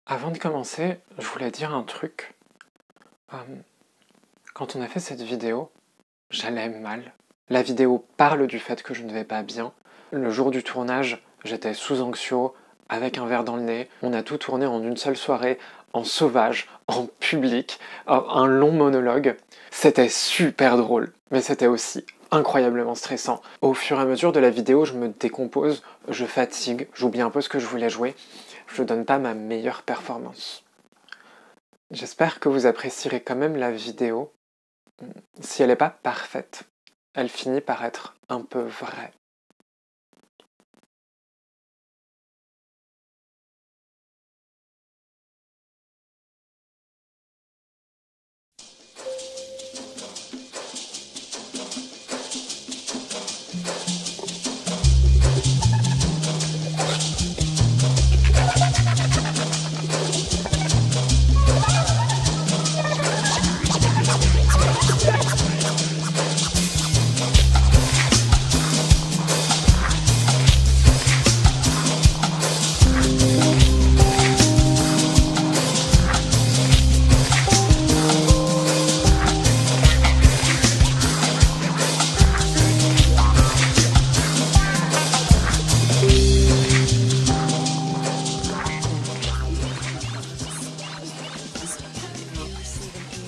Avant de commencer, je voulais dire un truc. Euh, Quand on a fait cette vidéo, j'allais mal. La vidéo parle du fait que je ne vais pas bien. Le jour du tournage, j'étais sous anxio, avec un verre dans le nez. On a tout tourné en une seule soirée, en sauvage, en public, un long monologue. C'était super drôle, mais c'était aussi incroyablement stressant. Au fur et à mesure de la vidéo, je me décompose, je fatigue, j'oublie un peu ce que je voulais jouer. Je donne pas ma meilleure performance. J'espère que vous apprécierez quand même la vidéo. Si elle n'est pas parfaite, elle finit par être un peu vraie.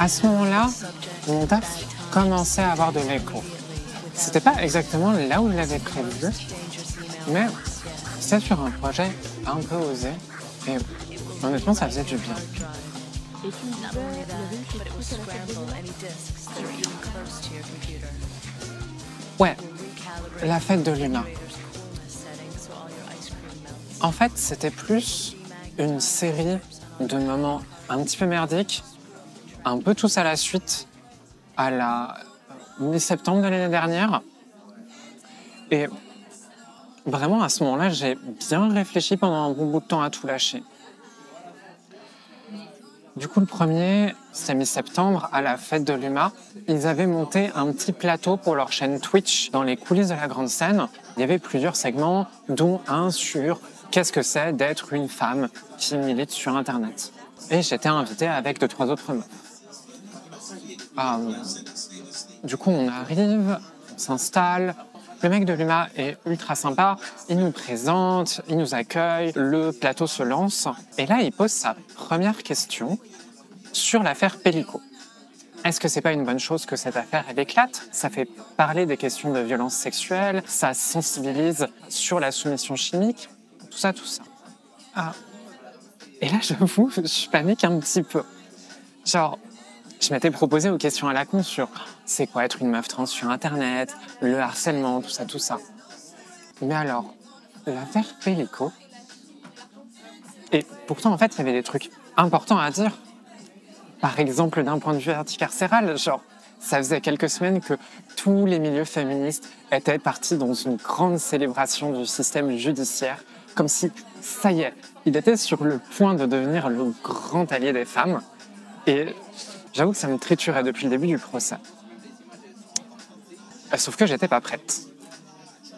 À ce moment-là, mon taf commençait à avoir de l'écho. C'était pas exactement là où je l'avais prévu, mais c'était sur un projet un peu osé et honnêtement ça faisait du bien. Ouais, la fête de Luna. En fait, c'était plus une série de moments un petit peu merdiques, un peu tous à la suite, à la mi-septembre de l'année dernière. Et vraiment, à ce moment-là, j'ai bien réfléchi pendant un bon bout de temps à tout lâcher. Du coup, le premier, c'était mi-septembre, à la fête de l'UMA. Ils avaient monté un petit plateau pour leur chaîne Twitch dans les coulisses de la grande scène. Il y avait plusieurs segments, dont un sur qu'est-ce que c'est d'être une femme qui milite sur Internet. Et j'étais invité avec 2-3 autres meufs. Du coup, on arrive, on s'installe. Le mec de l'UMA est ultra sympa. Il nous présente, il nous accueille, le plateau se lance. Et là, il pose sa première question sur l'affaire Pellico. Est-ce que c'est pas une bonne chose que cette affaire elle éclate? Ça fait parler des questions de violence sexuelle, ça sensibilise sur la soumission chimique, tout ça, tout ça. Et là, j'avoue, je panique un petit peu. Genre, je m'étais proposé aux questions à la con sur c'est quoi être une meuf trans sur Internet, le harcèlement, tout ça, tout ça. Mais alors, l'affaire Pellico, et pourtant, en fait, il y avait des trucs importants à dire. Par exemple, d'un point de vue anticarcéral, genre, ça faisait quelques semaines que tous les milieux féministes étaient partis dans une grande célébration du système judiciaire, comme si, ça y est, il était sur le point de devenir le grand allié des femmes. Et j'avoue que ça me triturait depuis le début du procès. Sauf que j'étais pas prête.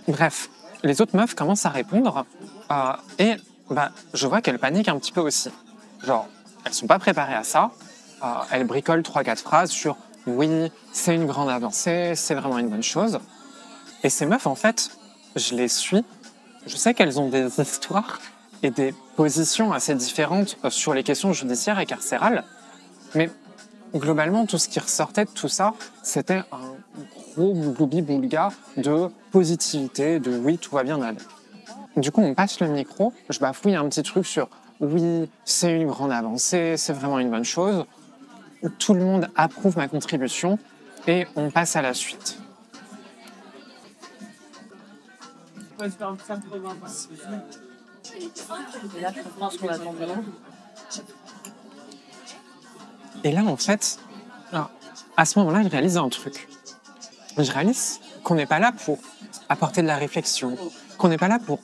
Bref, les autres meufs commencent à répondre et je vois qu'elles paniquent un petit peu aussi. Genre, elles sont pas préparées à ça. Elles bricolent 3-4 phrases sur « oui, c'est une grande avancée, c'est vraiment une bonne chose ». Et ces meufs, en fait, je les suis. Je sais qu'elles ont des histoires et des positions assez différentes sur les questions judiciaires et carcérales. Mais globalement, tout ce qui ressortait de tout ça, c'était un gros gloubi-boulga de positivité, de oui, tout va bien aller. Du coup, on passe le micro, je bafouille un petit truc sur oui, c'est une grande avancée, c'est vraiment une bonne chose. Tout le monde approuve ma contribution et on passe à la suite. Et là, en fait, à ce moment-là, je réalise un truc. Je réalise qu'on n'est pas là pour apporter de la réflexion, qu'on n'est pas là pour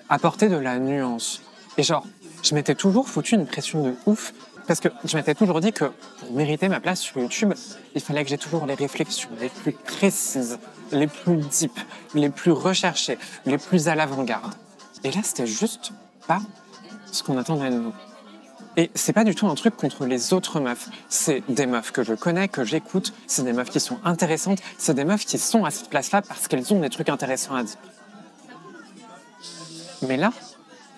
apporter de la nuance. Et genre, je m'étais toujours foutu une pression de ouf, parce que je m'étais toujours dit que pour mériter ma place sur YouTube, il fallait que j'ai toujours les réflexions les plus précises, les plus deep, les plus recherchées, les plus à l'avant-garde. Et là, c'était juste pas ce qu'on attendait de nous. Et c'est pas du tout un truc contre les autres meufs. C'est des meufs que je connais, que j'écoute, c'est des meufs qui sont intéressantes, c'est des meufs qui sont à cette place-là parce qu'elles ont des trucs intéressants à dire. Mais là,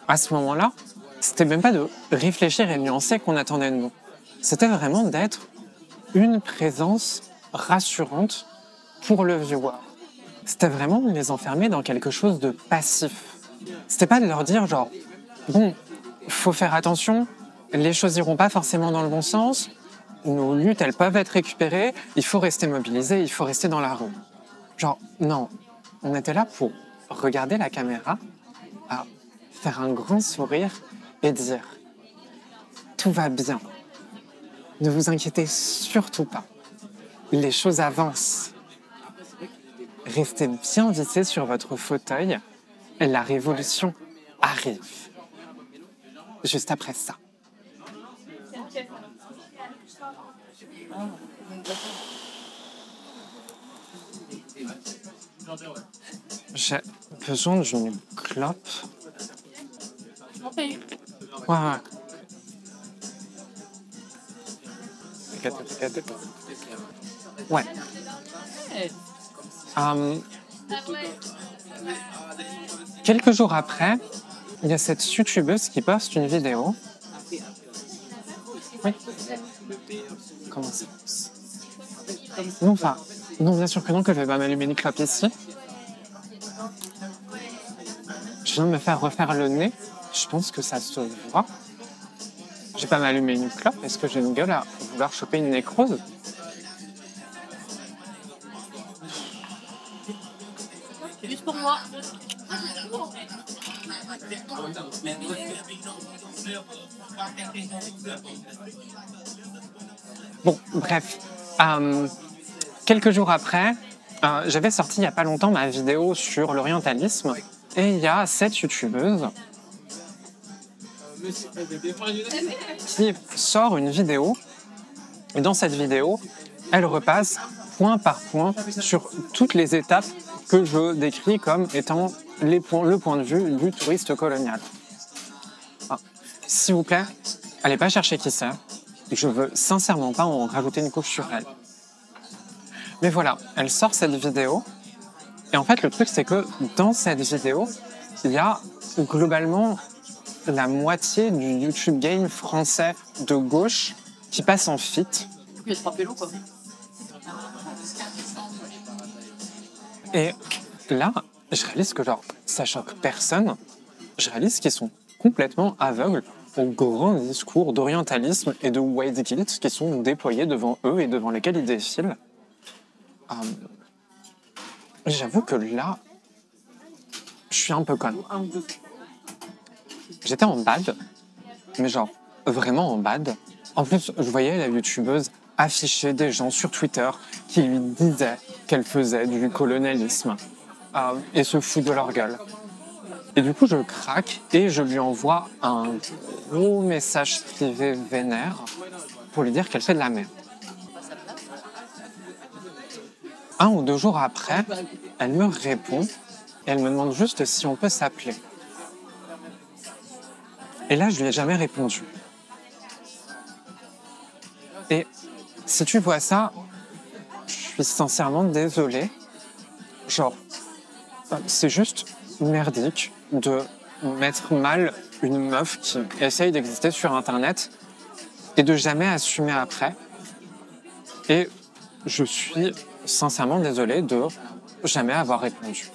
à ce moment-là, c'était même pas de réfléchir et nuancer qu'on attendait de nous. C'était vraiment d'être une présence rassurante pour le viewer. C'était vraiment de les enfermer dans quelque chose de passif. C'était pas de leur dire genre, bon, faut faire attention, les choses iront pas forcément dans le bon sens, nos luttes, elles peuvent être récupérées, il faut rester mobilisé, il faut rester dans la rue. Genre, non, on était là pour regarder la caméra, à faire un grand sourire et dire « Tout va bien, ne vous inquiétez surtout pas, les choses avancent. Restez bien vissés sur votre fauteuil, la révolution arrive. » Juste après ça. J'ai besoin d'une clope. Ouais, ouais. Ouais. Quelques jours après, il y a cette youtubeuse qui poste une vidéo. Oui. Comment ça passe? Non, enfin, non, bien sûr que non, que je vais pas m'allumer une clope ici. Je viens de me faire refaire le nez. Je pense que ça se voit. Je vais pas m'allumer une clope. Est-ce que j'ai une gueule à vouloir choper une nécrose? Juste pour moi. Bon, bref. Quelques jours après, j'avais sorti il n'y a pas longtemps ma vidéo sur l'orientalisme. Et il y a cette youtubeuse qui sort une vidéo. Et dans cette vidéo, elle repasse point par point sur toutes les étapes que je décris comme étant le point de vue du touriste colonial. Ah, s'il vous plaît, allez pas chercher qui c'est. Je veux sincèrement pas en rajouter une couche sur elle. Mais voilà, elle sort cette vidéo. Et en fait, le truc, c'est que dans cette vidéo, il y a globalement la moitié du YouTube game français de gauche qui passe en feat. Il y a 3 pélos, quoi. Et là, je réalise que genre, ça choque personne. Je réalise qu'ils sont complètement aveugles aux grands discours d'orientalisme et de white guilt qui sont déployés devant eux et devant lesquels ils défilent. J'avoue que là, je suis un peu conne. J'étais en bad, mais genre vraiment en bad. En plus, je voyais la youtubeuse afficher des gens sur Twitter qui lui disaient qu'elle faisait du colonialisme et se fout de leur gueule. Et du coup, je craque et je lui envoie un gros message privé vénère pour lui dire qu'elle fait de la merde. 1 ou 2 jours après, elle me répond et elle me demande juste si on peut s'appeler. Et là, je lui ai jamais répondu. Et si tu vois ça, je suis sincèrement désolé. Genre, c'est juste merdique de mettre mal une meuf qui essaye d'exister sur Internet et de jamais assumer après. Et je suis sincèrement désolé de jamais avoir répondu.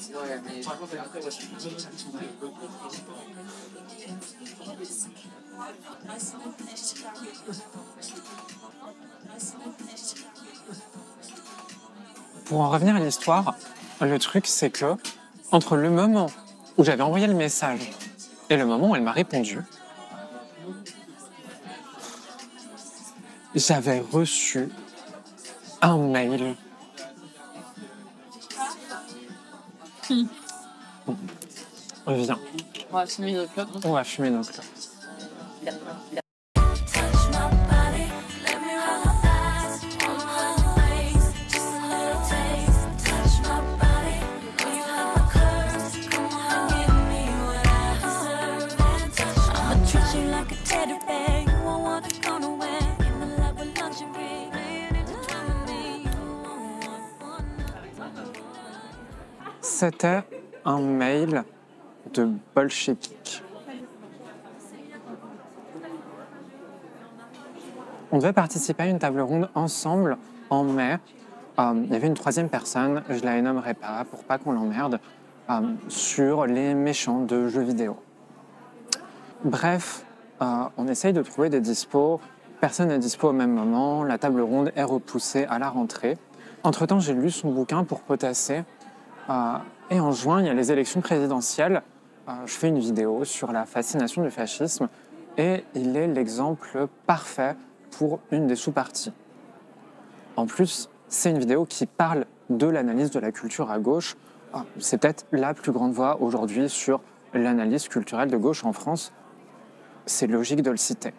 Pour en revenir à l'histoire, le truc c'est que entre le moment où j'avais envoyé le message et le moment où elle m'a répondu, j'avais reçu un mail. Viens. On va fumer notre clope. On va fumer nos clopes. Treat you like a teddy bear, you won't C'était un mail de bolchevique. On devait participer à une table ronde ensemble en mai. Il y avait une troisième personne, je la nommerai pas pour pas qu'on l'emmerde, sur les méchants de jeux vidéo. Bref, on essaye de trouver des dispos. Personne n'est dispo au même moment. La table ronde est repoussée à la rentrée. Entre-temps, j'ai lu son bouquin pour potasser. Et en juin, il y a les élections présidentielles. Je fais une vidéo sur la fascination du fascisme. Et il est l'exemple parfait pour une des sous-parties. En plus, c'est une vidéo qui parle de l'analyse de la culture à gauche. C'est peut-être la plus grande voix aujourd'hui sur l'analyse culturelle de gauche en France. C'est logique de le citer.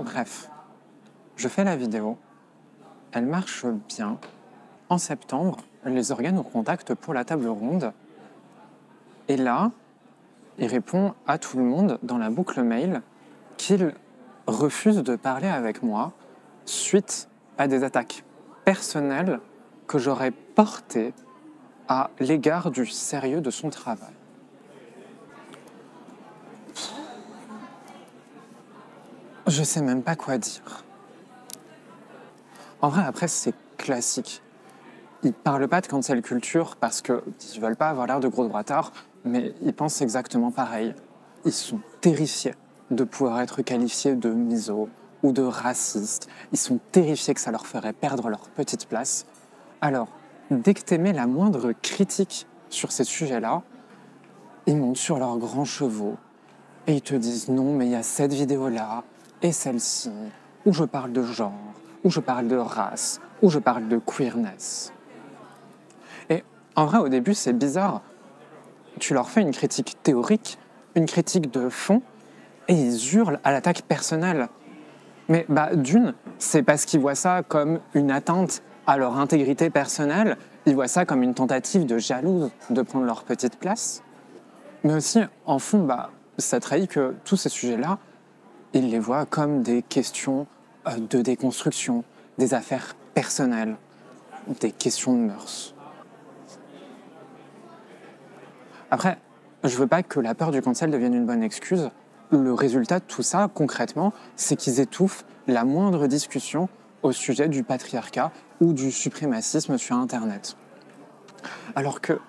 Bref, je fais la vidéo. Elle marche bien. En septembre, les organes nous contactent pour la table ronde. Et là, il répond à tout le monde dans la boucle mail qu'il refuse de parler avec moi suite à des attaques personnelles que j'aurais portées à l'égard du sérieux de son travail. Je sais même pas quoi dire. En vrai, après, c'est classique. Ils parlent pas de cancel culture parce qu'ils veulent pas avoir l'air de gros droitards, mais ils pensent exactement pareil. Ils sont terrifiés de pouvoir être qualifiés de miso ou de racistes. Ils sont terrifiés que ça leur ferait perdre leur petite place. Alors, dès que t'émets la moindre critique sur ces sujets-là, ils montent sur leurs grands chevaux et ils te disent non, mais il y a cette vidéo-là et celle-ci, où je parle de genre, où je parle de race, où je parle de queerness. Et en vrai, au début, c'est bizarre. Tu leur fais une critique théorique, une critique de fond, et ils hurlent à l'attaque personnelle. Mais d'une, c'est parce qu'ils voient ça comme une atteinte à leur intégrité personnelle, ils voient ça comme une tentative de jalouse de prendre leur petite place. Mais aussi, en fond, ça trahit que tous ces sujets-là, ils les voient comme des questions de déconstruction, des affaires personnelles, des questions de mœurs. Après, je veux pas que la peur du cancel devienne une bonne excuse. Le résultat de tout ça, concrètement, c'est qu'ils étouffent la moindre discussion au sujet du patriarcat ou du suprémacisme sur Internet. Alors que,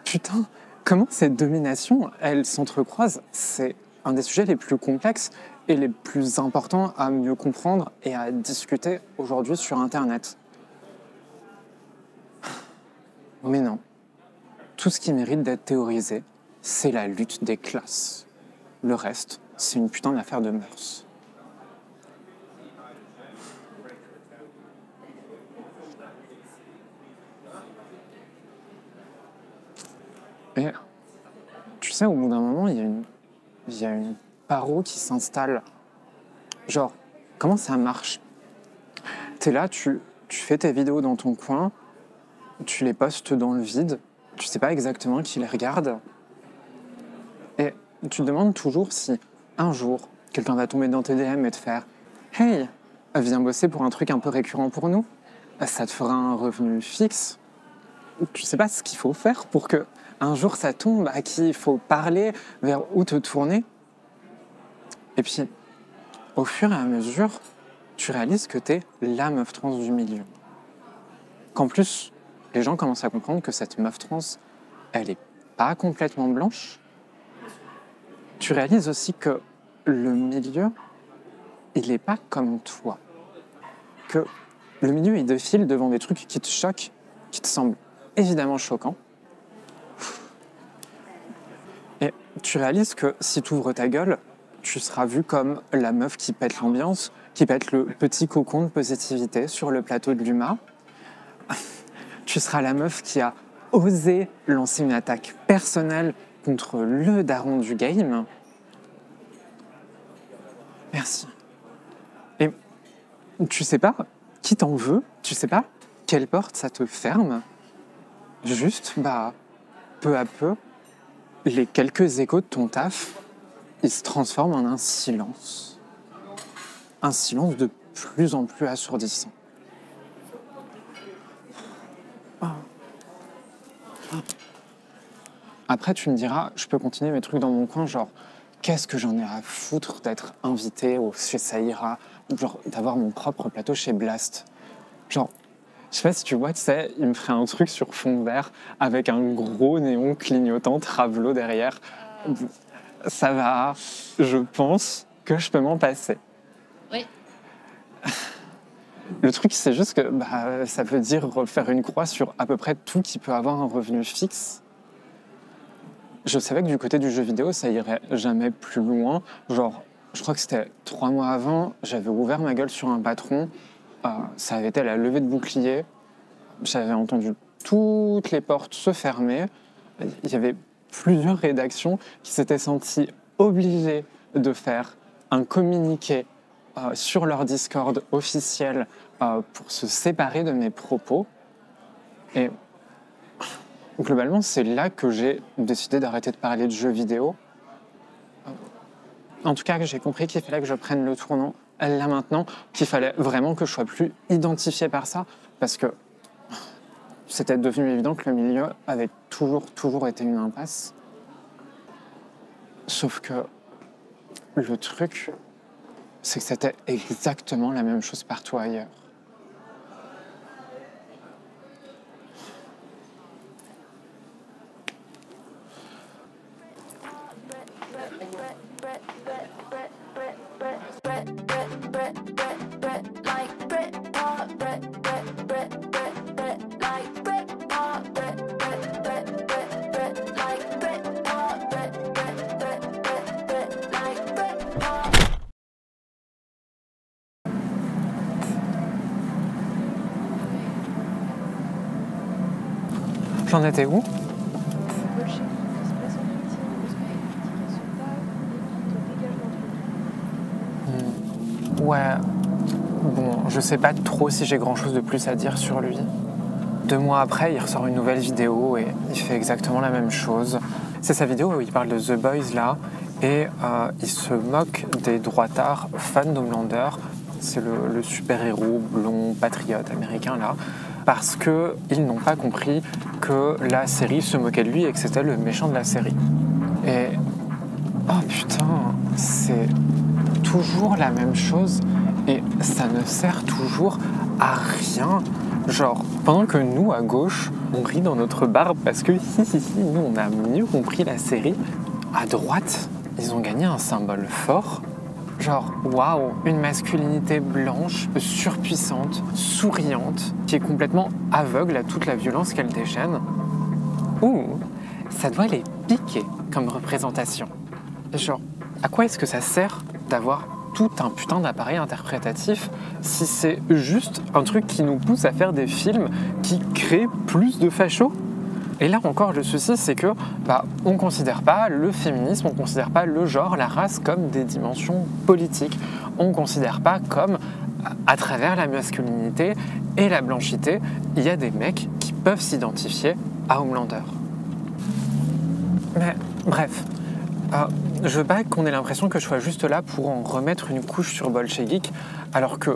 putain, comment cette domination, elle s'entrecroise, c'est un des sujets les plus complexes et les plus importants à mieux comprendre et à discuter aujourd'hui sur Internet. Mais non. Tout ce qui mérite d'être théorisé, c'est la lutte des classes. Le reste, c'est une putain d'affaire de mœurs. Et tu sais, au bout d'un moment, il y a une paro qui s'installe. Genre, comment ça marche? T'es là, tu fais tes vidéos dans ton coin, tu les postes dans le vide, tu sais pas exactement qui les regarde. Et tu te demandes toujours si, un jour, quelqu'un va tomber dans tes DM et te faire « Hey, viens bosser pour un truc un peu récurrent pour nous. Ça te fera un revenu fixe. » Tu sais pas ce qu'il faut faire pour que un jour ça tombe, à qui il faut parler, vers où te tourner. Et puis, au fur et à mesure, tu réalises que t'es la meuf trans du milieu. Qu'en plus, les gens commencent à comprendre que cette meuf trans, elle est pas complètement blanche. Tu réalises aussi que le milieu, il n'est pas comme toi. Que le milieu, il défile devant des trucs qui te choquent, qui te semblent évidemment choquants. Et tu réalises que si tu ouvres ta gueule, tu seras vu comme la meuf qui pète l'ambiance, qui pète le petit cocon de positivité sur le plateau de l'UMA. Tu seras la meuf qui a osé lancer une attaque personnelle contre le daron du game. Merci. Et tu sais pas qui t'en veut, tu sais pas quelle porte ça te ferme. Juste, peu à peu, les quelques échos de ton taf, ils se transforment en un silence. Un silence de plus en plus assourdissant. Après, tu me diras, je peux continuer mes trucs dans mon coin, genre, qu'est-ce que j'en ai à foutre d'être invité chez Saïra, genre, d'avoir mon propre plateau chez Blast. Genre, je sais pas si tu vois, tu sais, il me ferait un truc sur fond vert avec un gros néon clignotant Travelo derrière. Ça va, je pense que je peux m'en passer. Oui. Le truc, c'est juste que ça veut dire faire une croix sur à peu près tout qui peut avoir un revenu fixe. Je savais que du côté du jeu vidéo, ça irait jamais plus loin. Genre, je crois que c'était 3 mois avant, j'avais ouvert ma gueule sur un patron. Ça avait été la levée de bouclier. J'avais entendu toutes les portes se fermer. Il y avait plusieurs rédactions qui s'étaient senties obligées de faire un communiqué sur leur Discord officiel pour se séparer de mes propos. Et globalement, c'est là que j'ai décidé d'arrêter de parler de jeux vidéo. En tout cas, j'ai compris qu'il fallait que je prenne le tournant là maintenant, qu'il fallait vraiment que je sois plus identifié par ça, parce que c'était devenu évident que le milieu avait toujours été une impasse. Sauf que le truc, c'est que c'était exactement la même chose partout ailleurs. J'en étais où ? Ouais, bon, je sais pas trop si j'ai grand chose de plus à dire sur lui. 2 mois après, il ressort une nouvelle vidéo et il fait exactement la même chose. C'est sa vidéo où il parle de The Boys là, et il se moque des droitards fans d'Homelander. C'est le super-héros blond patriote américain là, parce qu'ils n'ont pas compris que la série se moquait de lui et que c'était le méchant de la série. Et oh putain, c'est toujours la même chose et ça ne sert toujours à rien. Genre, pendant que nous, à gauche, on rit dans notre barbe parce que nous, on a mieux compris la série, à droite, ils ont gagné un symbole fort. Genre, waouh, une masculinité blanche, surpuissante, souriante, qui est complètement aveugle à toute la violence qu'elle déchaîne. Ouh, ça doit les piquer comme représentation. Genre, à quoi est-ce que ça sert d'avoir tout un putain d'appareil interprétatif si c'est juste un truc qui nous pousse à faire des films qui créent plus de fachos? Et là encore, le souci, c'est que on ne considère pas le féminisme, on ne considère pas le genre, la race comme des dimensions politiques. On ne considère pas comme, à travers la masculinité et la blanchité, il y a des mecs qui peuvent s'identifier à Homelander. Mais bref, je veux pas qu'on ait l'impression que je sois juste là pour en remettre une couche sur Bolchegeek, alors que,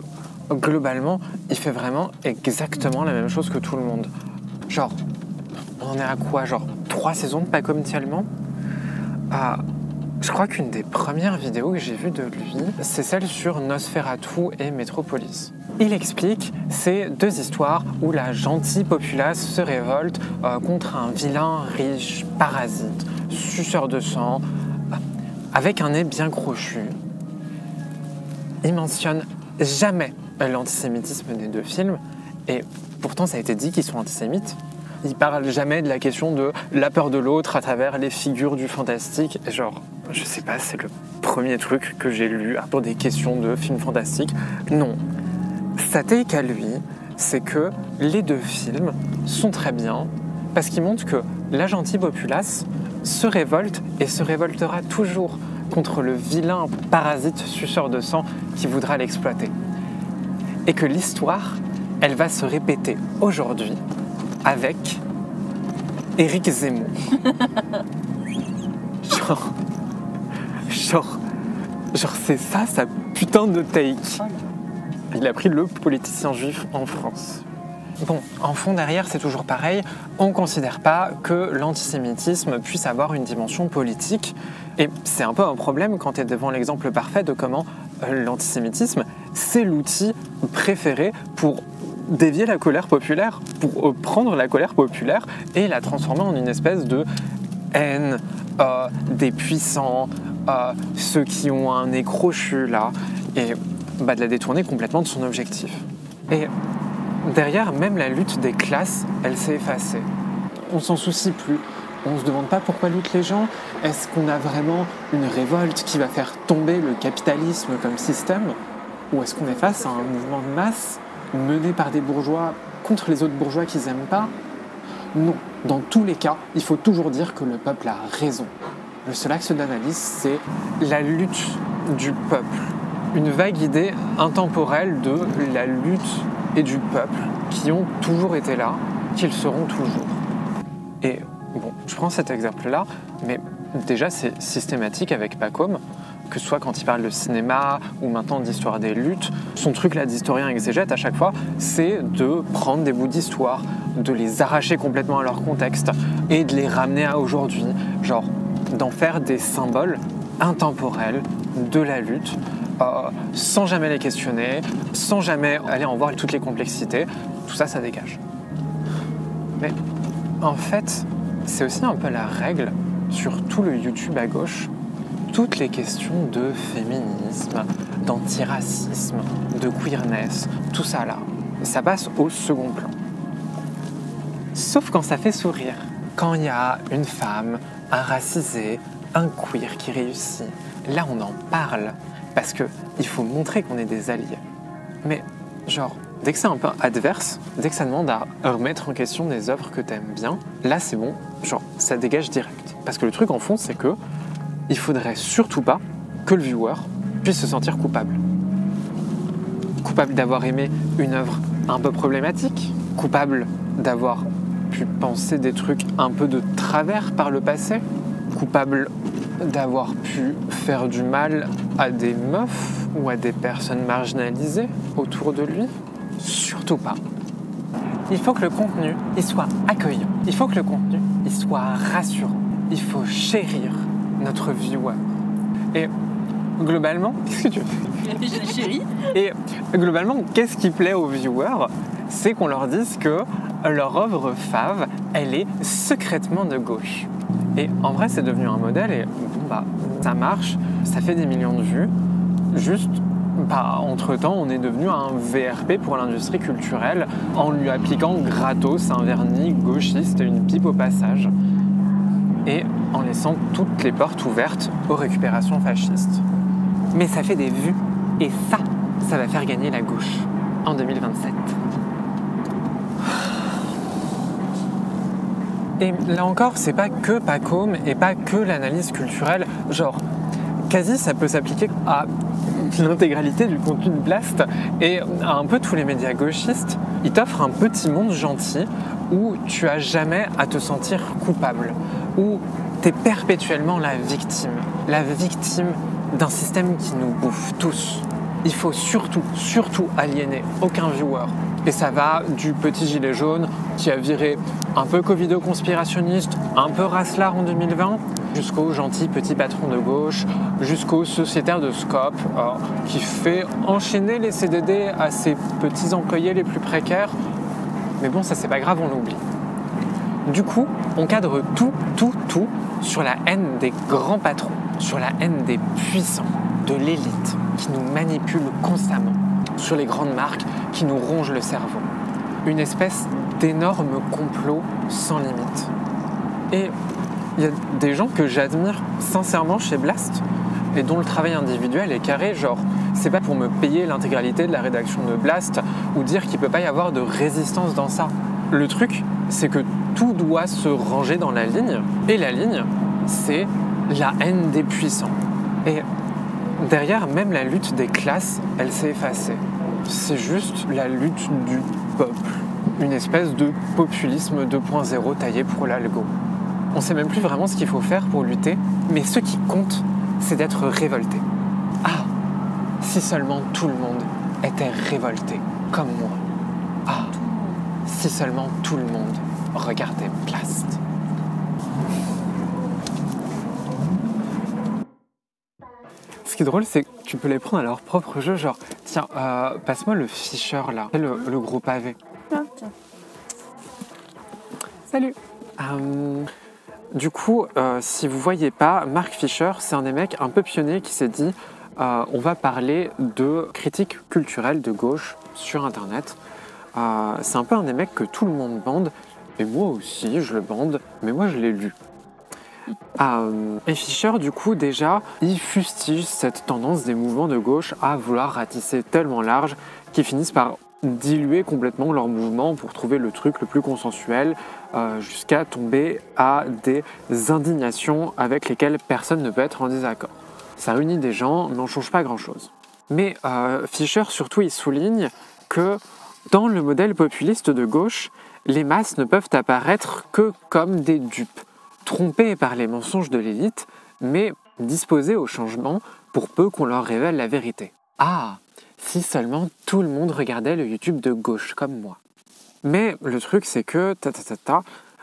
globalement, il fait vraiment exactement la même chose que tout le monde. Genre, on en est à quoi? Genre 3 saisons de Pas comme Tellement? Je crois qu'une des premières vidéos que j'ai vues de lui, c'est celle sur Nosferatu et Metropolis. Il explique ces 2 histoires où la gentille populace se révolte contre un vilain riche, parasite, suceur de sang, avec un nez bien crochu. Il mentionne jamais l'antisémitisme des 2 films, et pourtant ça a été dit qu'ils sont antisémites. Il parle jamais de la question de la peur de l'autre à travers les figures du fantastique. Genre, je sais pas, c'est le premier truc que j'ai lu pour des questions de films fantastiques. Non. Sa take à lui, c'est que les 2 films sont très bien parce qu'ils montrent que la gentille populace se révolte et se révoltera toujours contre le vilain parasite suceur de sang qui voudra l'exploiter. Et que l'histoire, elle va se répéter aujourd'hui avec Éric Zemmour. genre, c'est ça sa putain de take. il a pris le politicien juif en France. Bon, en fond derrière, c'est toujours pareil. On ne considère pas que l'antisémitisme puisse avoir une dimension politique. Et c'est un peu un problème quand tu es devant l'exemple parfait de comment l'antisémitisme, c'est l'outil préféré pour dévier la colère populaire, pour prendre la colère populaire et la transformer en une espèce de haine des puissants, ceux qui ont un nez crochu là, et de la détourner complètement de son objectif. Et derrière, même la lutte des classes, elle s'est effacée. On s'en soucie plus. On ne se demande pas pourquoi luttent les gens. Est-ce qu'on a vraiment une révolte qui va faire tomber le capitalisme comme système? Ou est-ce qu'on est face à un mouvement de masse mené par des bourgeois contre les autres bourgeois qu'ils n'aiment pas? Non. Dans tous les cas, il faut toujours dire que le peuple a raison. Le seul axe d'analyse, c'est la lutte du peuple. Une vague idée intemporelle de la lutte et du peuple qui ont toujours été là, qu'ils seront toujours. Et bon, je prends cet exemple-là, mais déjà c'est systématique avec Pacôme, que ce soit quand il parle de cinéma ou maintenant d'histoire des luttes. Son truc là d'historien exégète à chaque fois, c'est de prendre des bouts d'histoire, de les arracher complètement à leur contexte et de les ramener à aujourd'hui, genre d'en faire des symboles intemporels de la lutte, sans jamais les questionner, sans jamais aller en voir toutes les complexités. Tout ça, ça dégage. Mais en fait, c'est aussi un peu la règle sur tout le YouTube à gauche. Toutes les questions de féminisme, d'antiracisme, de queerness, tout ça là, ça passe au second plan. Sauf quand ça fait sourire. Quand il y a une femme, un racisé, un queer qui réussit, là on en parle. Parce qu'il faut montrer qu'on est des alliés. Mais genre, dès que c'est un peu adverse, dès que ça demande à remettre en question des œuvres que t'aimes bien, là c'est bon, genre ça dégage direct. Parce que le truc en fond, c'est que il faudrait surtout pas que le viewer puisse se sentir coupable. Coupable d'avoir aimé une œuvre un peu problématique, coupable d'avoir pu penser des trucs un peu de travers par le passé, coupable d'avoir pu faire du mal à des meufs ou à des personnes marginalisées autour de lui. Surtout pas. Il faut que le contenu il soit accueillant. Il faut que le contenu il soit rassurant. Il faut chérir notre viewer. Et globalement, qu'est-ce que tu fais? Je chéris. Et globalement, qu'est-ce qui plaît aux viewers? C'est qu'on leur dise que leur œuvre fave, elle est secrètement de gauche. Et en vrai, c'est devenu un modèle et bon, ça marche, ça fait des millions de vues. Juste, entre-temps, on est devenu un VRP pour l'industrie culturelle en lui appliquant gratos un vernis gauchiste et une pipe au passage. Et en laissant toutes les portes ouvertes aux récupérations fascistes. Mais ça fait des vues. Et ça va faire gagner la gauche en 2027. Et là encore, c'est pas que Pacôme et pas que l'analyse culturelle. Genre, quasi ça peut s'appliquer à l'intégralité du contenu de Blast et à un peu tous les médias gauchistes. Ils t'offrent un petit monde gentil où tu as jamais à te sentir coupable, où t'es perpétuellement la victime d'un système qui nous bouffe tous. Il faut surtout aliéner aucun viewer. Et ça va du petit gilet jaune qui a viré un peu covido-conspirationniste, un peu racelard en 2020, jusqu'au gentil petit patron de gauche, jusqu'au sociétaire de Scope qui fait enchaîner les CDD à ses petits employés les plus précaires. Mais bon, ça c'est pas grave, on l'oublie. Du coup, on cadre tout sur la haine des grands patrons, sur la haine des puissants, de l'élite qui nous manipule constamment, sur les grandes marques qui nous rongent le cerveau. Une espèce d'énorme complot sans limite. Et il y a des gens que j'admire sincèrement chez Blast et dont le travail individuel est carré, genre c'est pas pour me payer l'intégralité de la rédaction de Blast ou dire qu'il peut pas y avoir de résistance dans ça. Le truc, c'est que tout doit se ranger dans la ligne, et la ligne, c'est la haine des puissants. Et derrière, même la lutte des classes, elle s'est effacée. C'est juste la lutte du peuple. Une espèce de populisme 2.0 taillé pour l'algo. On sait même plus vraiment ce qu'il faut faire pour lutter, mais ce qui compte, c'est d'être révolté. Ah, si seulement tout le monde était révolté, comme moi. Ah, si seulement tout le monde regardait Blast. Ce qui est drôle, c'est que tu peux les prendre à leur propre jeu, genre, tiens, passe-moi le Fisher là, le gros pavé. Salut. Du coup, si vous voyez pas, Mark Fisher, c'est un des mecs un peu pionnier qui s'est dit on va parler de critique culturelle de gauche sur Internet. C'est un peu un des mecs que tout le monde bande, et moi aussi je le bande, mais moi je l'ai lu. Et Fisher, du coup, déjà, il fustige cette tendance des mouvements de gauche à vouloir ratisser tellement large qu'ils finissent par diluer complètement leur mouvement pour trouver le truc le plus consensuel, jusqu'à tomber à des indignations avec lesquelles personne ne peut être en désaccord. Ça réunit des gens, n'en change pas grand-chose. Mais Fisher, surtout, il souligne que dans le modèle populiste de gauche, les masses ne peuvent apparaître que comme des dupes, trompés par les mensonges de l'élite, mais disposés au changement pour peu qu'on leur révèle la vérité. Ah, si seulement tout le monde regardait le YouTube de gauche comme moi. Mais le truc, c'est que,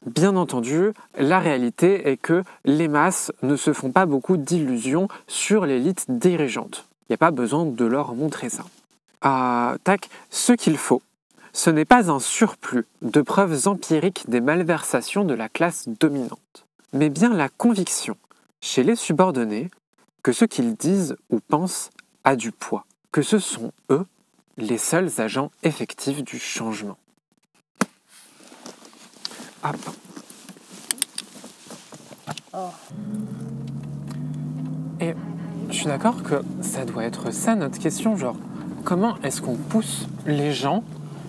bien entendu, la réalité est que les masses ne se font pas beaucoup d'illusions sur l'élite dirigeante. Il n'y a pas besoin de leur montrer ça. Ce qu'il faut, ce n'est pas un surplus de preuves empiriques des malversations de la classe dominante, mais bien la conviction, chez les subordonnés, que ce qu'ils disent ou pensent a du poids, que ce sont eux les seuls agents effectifs du changement. Et je suis d'accord que ça doit être ça notre question, genre, comment est-ce qu'on pousse les gens,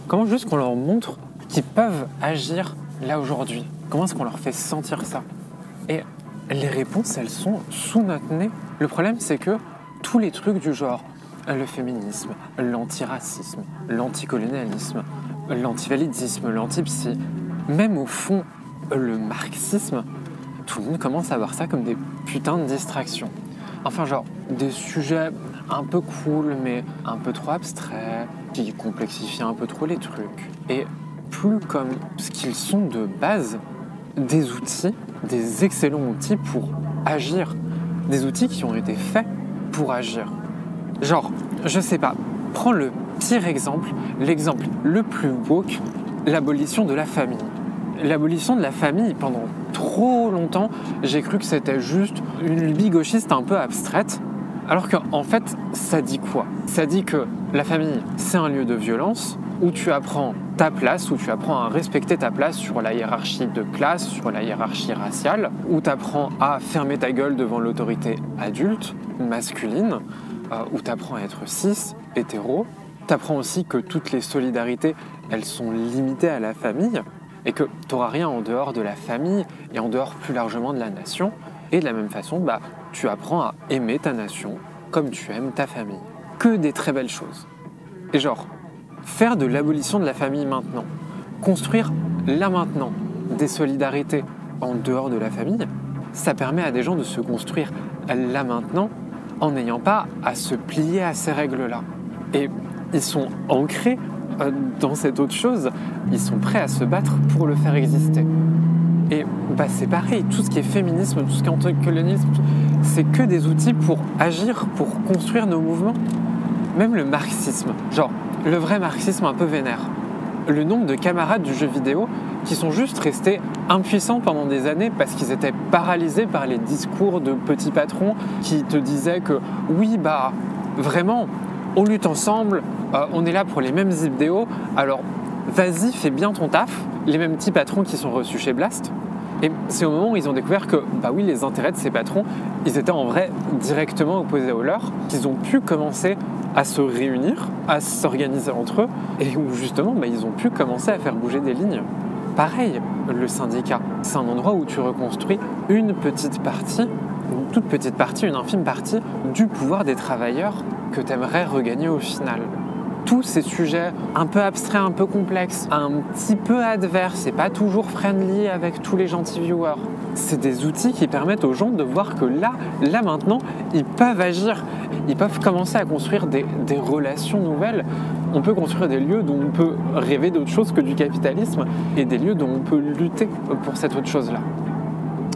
comment juste qu'on leur montre qu'ils peuvent agir là aujourd'hui? Comment est-ce qu'on leur fait sentir ça? Et les réponses, elles sont sous notre nez. Le problème, c'est que tous les trucs du genre le féminisme, l'antiracisme, l'anticolonialisme, l'antivalidisme, l'antipsy, même au fond le marxisme, tout le monde commence à voir ça comme des putains de distractions. Enfin, genre, des sujets un peu cool, mais un peu trop abstraits, qui complexifient un peu trop les trucs. Et plus comme ce qu'ils sont de base, des outils, des excellents outils pour agir. Des outils qui ont été faits pour agir. Genre, je sais pas, prends le pire exemple, l'exemple le plus woke, l'abolition de la famille. L'abolition de la famille, pendant trop longtemps, j'ai cru que c'était juste une lubie gauchiste un peu abstraite, alors qu'en fait, ça dit quoi? Ça dit que la famille, c'est un lieu de violence, où tu apprends ta place, où tu apprends à respecter ta place sur la hiérarchie de classe, sur la hiérarchie raciale, où tu apprends à fermer ta gueule devant l'autorité adulte, masculine, où tu apprends à être cis, hétéro. Tu apprends aussi que toutes les solidarités, elles sont limitées à la famille, et que tu n'auras rien en dehors de la famille et en dehors plus largement de la nation. Et de la même façon, tu apprends à aimer ta nation comme tu aimes ta famille. Que des très belles choses. Et genre, faire de l'abolition de la famille maintenant, construire là maintenant des solidarités en dehors de la famille, ça permet à des gens de se construire là maintenant en n'ayant pas à se plier à ces règles-là. Et ils sont ancrés dans cette autre chose, ils sont prêts à se battre pour le faire exister. Et c'est pareil, tout ce qui est féminisme, tout ce qui est anticolonialisme, c'est que des outils pour agir, pour construire nos mouvements. Même le marxisme, genre le vrai marxisme un peu vénère. Le nombre de camarades du jeu vidéo qui sont juste restés impuissants pendant des années parce qu'ils étaient paralysés par les discours de petits patrons qui te disaient que oui, vraiment, on lutte ensemble, on est là pour les mêmes idéaux, alors vas-y, fais bien ton taf. Les mêmes petits patrons qui sont reçus chez Blast. Et c'est au moment où ils ont découvert que, oui, les intérêts de ces patrons, ils étaient en vrai directement opposés aux leurs, qu'ils ont pu commencer à se réunir, à s'organiser entre eux, et où justement, ils ont pu commencer à faire bouger des lignes. Pareil, le syndicat, c'est un endroit où tu reconstruis une petite partie, une toute petite partie, une infime partie du pouvoir des travailleurs que tu aimerais regagner au final. Tous ces sujets un peu abstraits, un peu complexes, un petit peu adverses et pas toujours friendly avec tous les gentils viewers. C'est des outils qui permettent aux gens de voir que là maintenant, ils peuvent agir ils peuvent commencer à construire des relations nouvelles. On peut construire des lieux dont on peut rêver d'autre chose que du capitalisme et des lieux dont on peut lutter pour cette autre chose-là.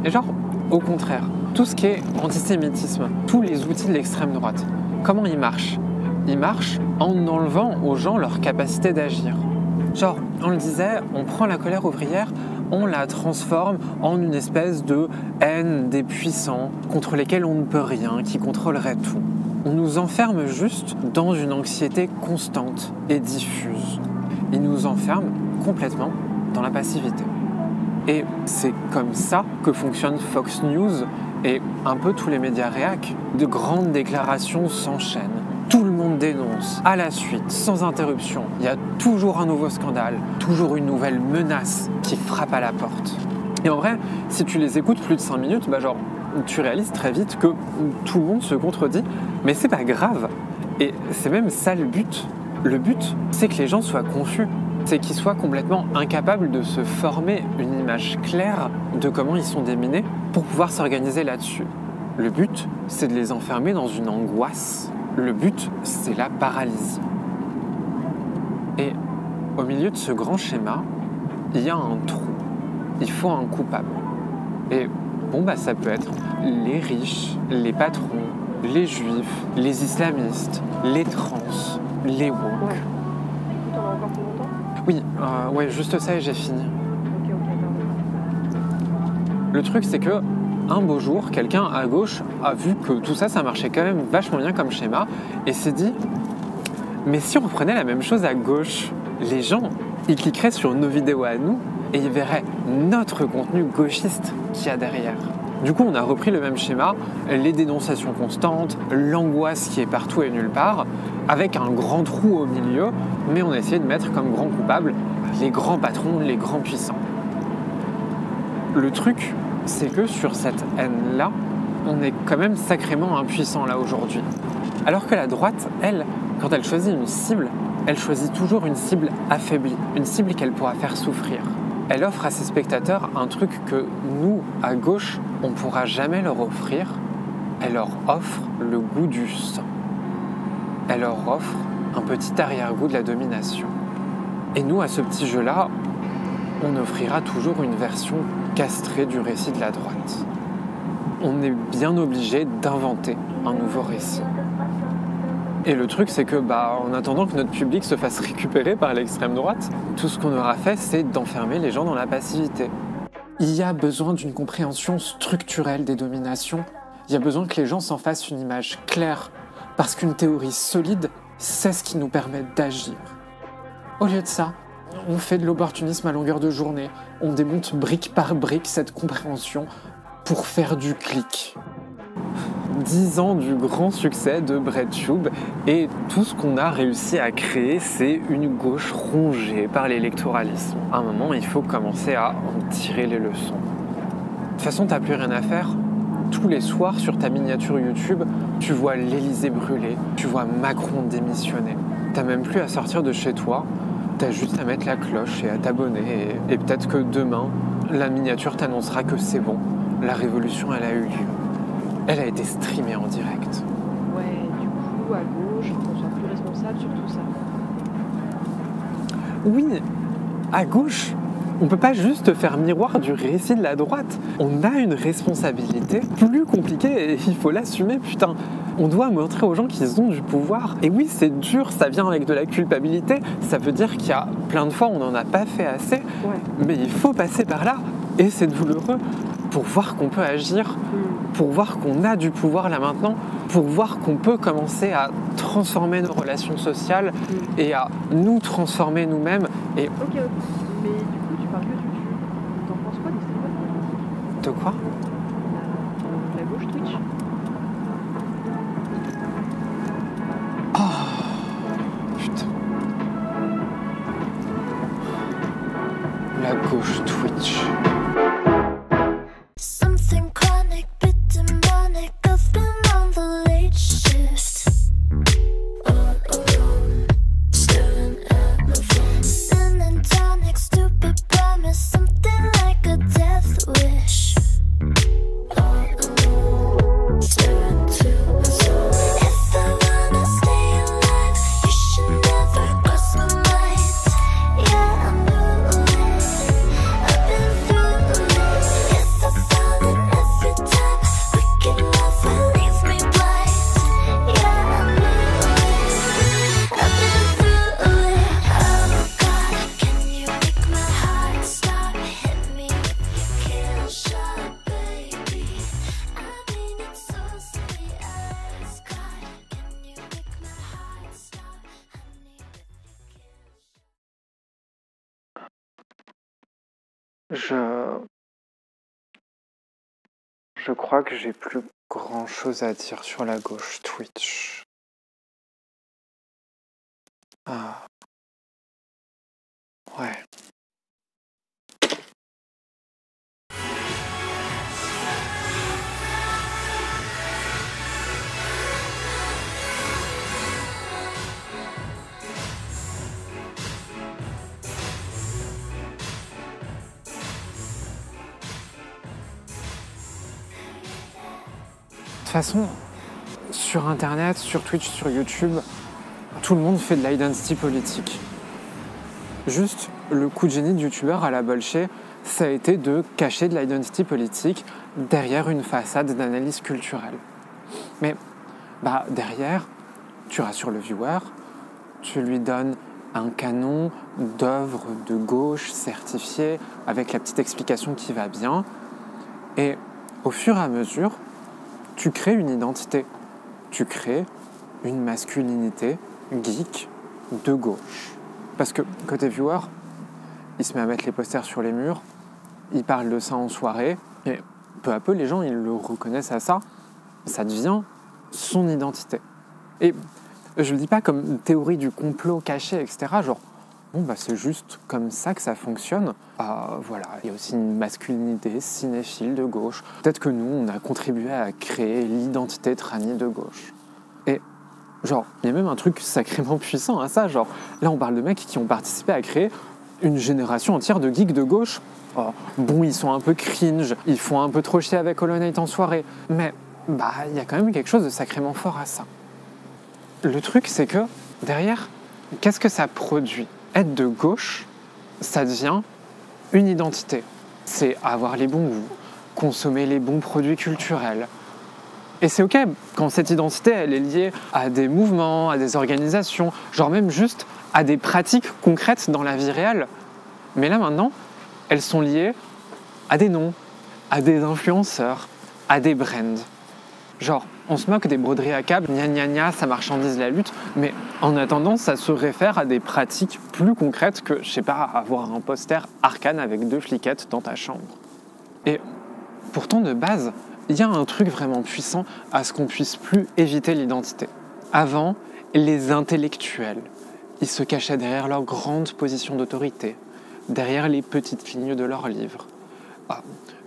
Et genre, au contraire, tout ce qui est antisémitisme, tous les outils de l'extrême droite, comment ils marchent? Ils marchent en enlevant aux gens leur capacité d'agir. Genre, on le disait, on prend la colère ouvrière, on la transforme en une espèce de haine des puissants contre lesquels on ne peut rien, qui contrôlerait tout. On nous enferme juste dans une anxiété constante et diffuse. Il nous enferme complètement dans la passivité. Et c'est comme ça que fonctionne Fox News et un peu tous les médias réac. De grandes déclarations s'enchaînent. Tout le monde dénonce, à la suite, sans interruption. Il y a toujours un nouveau scandale, toujours une nouvelle menace qui frappe à la porte. Et en vrai, si tu les écoutes plus de 5 minutes, tu réalises très vite que tout le monde se contredit, mais c'est pas grave. Et c'est même ça le but. Le but, c'est que les gens soient confus. C'est qu'ils soient complètement incapables de se former une image claire de comment ils sont déminés pour pouvoir s'organiser là-dessus. Le but, c'est de les enfermer dans une angoisse. Le but, c'est la paralysie. Et au milieu de ce grand schéma, il y a un trou. Il faut un coupable. Et ça peut être les riches, les patrons, les juifs, les islamistes, les trans, les woke. Ouais. T'en as encore pour longtemps ? Oui, juste ça et j'ai fini. Ok, Le truc, c'est que un beau jour, quelqu'un à gauche a vu que tout ça, ça marchait quand même vachement bien comme schéma et s'est dit « Mais si on reprenait la même chose à gauche, les gens, ils cliqueraient sur nos vidéos à nous et ils verraient notre contenu gauchiste qu'il y a derrière. » Du coup, on a repris le même schéma, les dénonciations constantes, l'angoisse qui est partout et nulle part, avec un grand trou au milieu, mais on a essayé de mettre comme grands coupables les grands patrons, les grands puissants. Le truc, c'est que sur cette haine-là, on est quand même sacrément impuissant là aujourd'hui. Alors que la droite, elle, quand elle choisit une cible, elle choisit toujours une cible affaiblie, une cible qu'elle pourra faire souffrir. Elle offre à ses spectateurs un truc que nous, à gauche, on ne pourra jamais leur offrir. Elle leur offre le goût du sang. Elle leur offre un petit arrière-goût de la domination. Et nous, à ce petit jeu-là, on offrira toujours une version castrée du récit de la droite. On est bien obligé d'inventer un nouveau récit. Et le truc, c'est que, en attendant que notre public se fasse récupérer par l'extrême droite, tout ce qu'on aura fait, c'est d'enfermer les gens dans la passivité. Il y a besoin d'une compréhension structurelle des dominations. Il y a besoin que les gens s'en fassent une image claire, parce qu'une théorie solide, c'est ce qui nous permet d'agir. Au lieu de ça, on fait de l'opportunisme à longueur de journée. On démonte brique par brique cette compréhension pour faire du clic. 10 ans du grand succès de BreadTube et tout ce qu'on a réussi à créer, c'est une gauche rongée par l'électoralisme. À un moment, il faut commencer à en tirer les leçons. De toute façon, t'as plus rien à faire. Tous les soirs, sur ta miniature YouTube, tu vois l'Élysée brûler, tu vois Macron démissionner. T'as même plus à sortir de chez toi, t'as juste à mettre la cloche et à t'abonner. Et peut-être que demain, la miniature t'annoncera que c'est bon, la révolution, elle a eu lieu. Elle a été streamée en direct. Ouais, du coup, à gauche, on soit plus responsable sur tout ça. Oui, à gauche, on peut pas juste faire miroir du récit de la droite. On a une responsabilité plus compliquée et il faut l'assumer, putain. On doit montrer aux gens qu'ils ont du pouvoir. Et oui, c'est dur, ça vient avec de la culpabilité. Ça veut dire qu'il y a plein de fois, on n'en a pas fait assez. Ouais. Mais il faut passer par là. Et c'est douloureux pour voir qu'on peut agir, pour voir qu'on a du pouvoir là maintenant, pour voir qu'on peut commencer à transformer nos relations sociales et à nous transformer nous-mêmes. Et Ok, mais du coup, tu parles que de YouTube. T'en penses quoi des streamers ? de quoi ? La gauche Twitch ? Putain. La gauche Twitch. Something chronic, bit demonic. I've been on the late shift, all alone, staring at my phone. Sin and tonic, stupid promise, something like a death wish. All alone, staring to my soul. If Je crois que j'ai plus grand-chose à dire sur la gauche Twitch. Ah. Ouais. De toute façon, sur Internet, sur Twitch, sur YouTube, tout le monde fait de l'identity politique. Juste, le coup de génie de youtubeur à la Bolshé, ça a été de cacher de l'identity politique derrière une façade d'analyse culturelle. Mais derrière, tu rassures le viewer, tu lui donnes un canon d'œuvres de gauche certifiées avec la petite explication qui va bien. Et au fur et à mesure, tu crées une identité. Tu crées une masculinité geek de gauche. Parce que côté viewer, il se met à mettre les posters sur les murs, il parle de ça en soirée, et peu à peu, les gens, ils le reconnaissent à ça. Ça devient son identité. Et je le dis pas comme théorie du complot caché, etc. Genre, c'est juste comme ça que ça fonctionne. Voilà, il y a aussi une masculinité cinéphile de gauche. Peut-être que nous, on a contribué à créer l'identité trani de gauche. Et genre, il y a même un truc sacrément puissant à ça. Genre, là, on parle de mecs qui ont participé à créer une génération entière de geeks de gauche. Ils sont un peu cringe, ils font un peu trop chier avec Hollow Knight en soirée. Mais, il y a quand même quelque chose de sacrément fort à ça. Le truc, c'est que, derrière, qu'est-ce que ça produit ? Être de gauche, ça devient une identité. C'est avoir les bons goûts, consommer les bons produits culturels. Et c'est ok quand cette identité, elle est liée à des mouvements, à des organisations, genre même juste à des pratiques concrètes dans la vie réelle. Mais là maintenant, elles sont liées à des noms, à des influenceurs, à des brands. Genre, on se moque des broderies à câbles, gna gna gna, ça marchandise la lutte, mais en attendant, ça se réfère à des pratiques plus concrètes que, je sais pas, avoir un poster Arcane avec 2 fliquettes dans ta chambre. Et pourtant, de base, il y a un truc vraiment puissant à ce qu'on puisse plus éviter l'identité. Avant, les intellectuels, ils se cachaient derrière leur grande position d'autorité, derrière les petites lignes de leurs livres.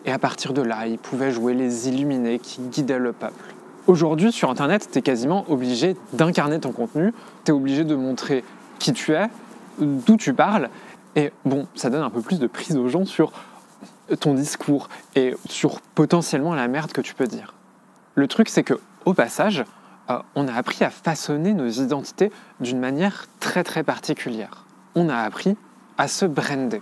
Et à partir de là, ils pouvaient jouer les illuminés qui guidaient le peuple. Aujourd'hui, sur Internet, tu es quasiment obligé d'incarner ton contenu, tu es obligé de montrer qui tu es, d'où tu parles, et ça donne un peu plus de prise aux gens sur ton discours et sur potentiellement la merde que tu peux dire. Le truc, c'est que, au passage, on a appris à façonner nos identités d'une manière très très particulière. On a appris à se brander.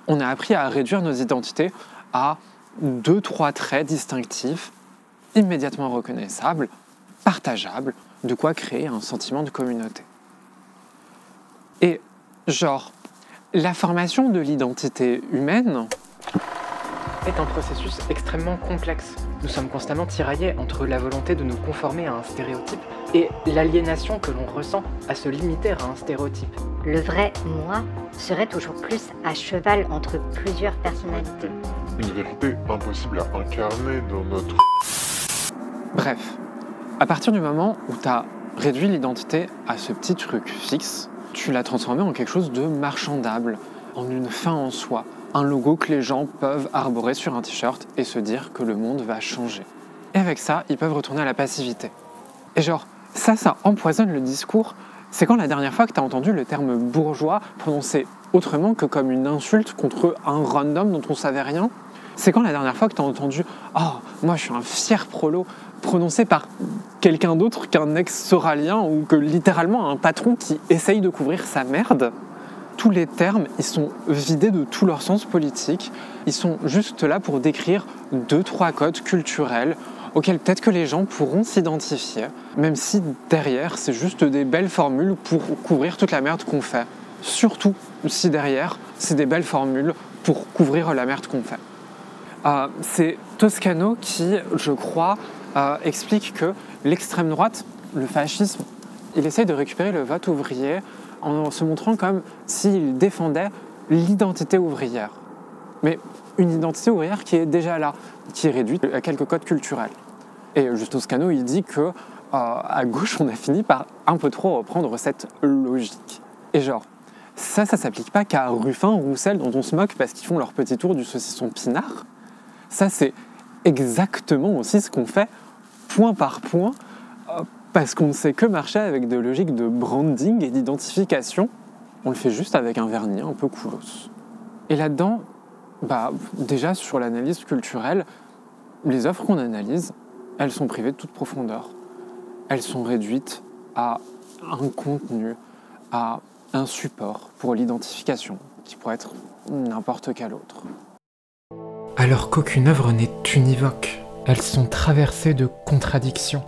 On a appris à réduire nos identités à 2-3 traits distinctifs, immédiatement reconnaissables, partageables, de quoi créer un sentiment de communauté. Et genre, la formation de l'identité humaine est un processus extrêmement complexe. Nous sommes constamment tiraillés entre la volonté de nous conformer à un stéréotype et l'aliénation que l'on ressent à se limiter à un stéréotype. Le vrai moi serait toujours plus à cheval entre plusieurs personnalités. Une vérité impossible à incarner dans notre... Bref, à partir du moment où tu as réduit l'identité à ce petit truc fixe, tu l'as transformé en quelque chose de marchandable, en une fin en soi, un logo que les gens peuvent arborer sur un t-shirt et se dire que le monde va changer. Et avec ça, ils peuvent retourner à la passivité. Et genre, ça empoisonne le discours. C'est quand la dernière fois que tu as entendu le terme bourgeois prononcé autrement que comme une insulte contre un random dont on savait rien? C'est quand la dernière fois que tu as entendu « Oh, moi je suis un fier prolo » prononcé par quelqu'un d'autre qu'un ex-soralien ou que littéralement un patron qui essaye de couvrir sa merde? Tous les termes, ils sont vidés de tout leur sens politique. Ils sont juste là pour décrire 2-3 codes culturels auxquels peut-être que les gens pourront s'identifier, même si derrière, c'est juste des belles formules pour couvrir toute la merde qu'on fait. Surtout si derrière, c'est des belles formules pour couvrir la merde qu'on fait. C'est Toscano qui, je crois, explique que l'extrême droite, le fascisme, il essaye de récupérer le vote ouvrier en se montrant comme s'il défendait l'identité ouvrière. mais une identité ouvrière qui est déjà là, qui est réduite à quelques codes culturels. Et Juste Toscano, il dit que à gauche, on a fini par un peu trop reprendre cette logique. Et genre, ça s'applique pas qu'à Ruffin, Roussel, dont on se moque parce qu'ils font leur petit tour du saucisson pinard. Ça, c'est exactement aussi ce qu'on fait, point par point, parce qu'on ne sait que marcher avec des logiques de branding et d'identification. On le fait juste avec un vernis un peu coolos. Et là-dedans, déjà sur l'analyse culturelle, les œuvres qu'on analyse, elles sont privées de toute profondeur. Elles sont réduites à un contenu, à un support pour l'identification, qui pourrait être n'importe quel autre. Alors qu'aucune œuvre n'est univoque, elles sont traversées de contradictions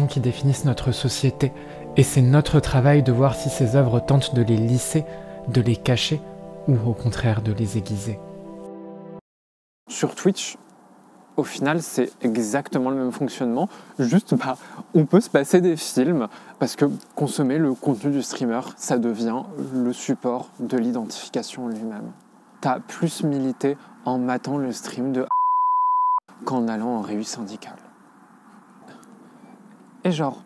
qui définissent notre société, et c'est notre travail de voir si ces œuvres tentent de les lisser, de les cacher, ou au contraire de les aiguiser. Sur Twitch, au final, c'est exactement le même fonctionnement, juste on peut se passer des films, parce que consommer le contenu du streamer, ça devient le support de l'identification lui-même. T'as plus milité en matant le stream de qu'en allant en réunion syndicale. Et genre,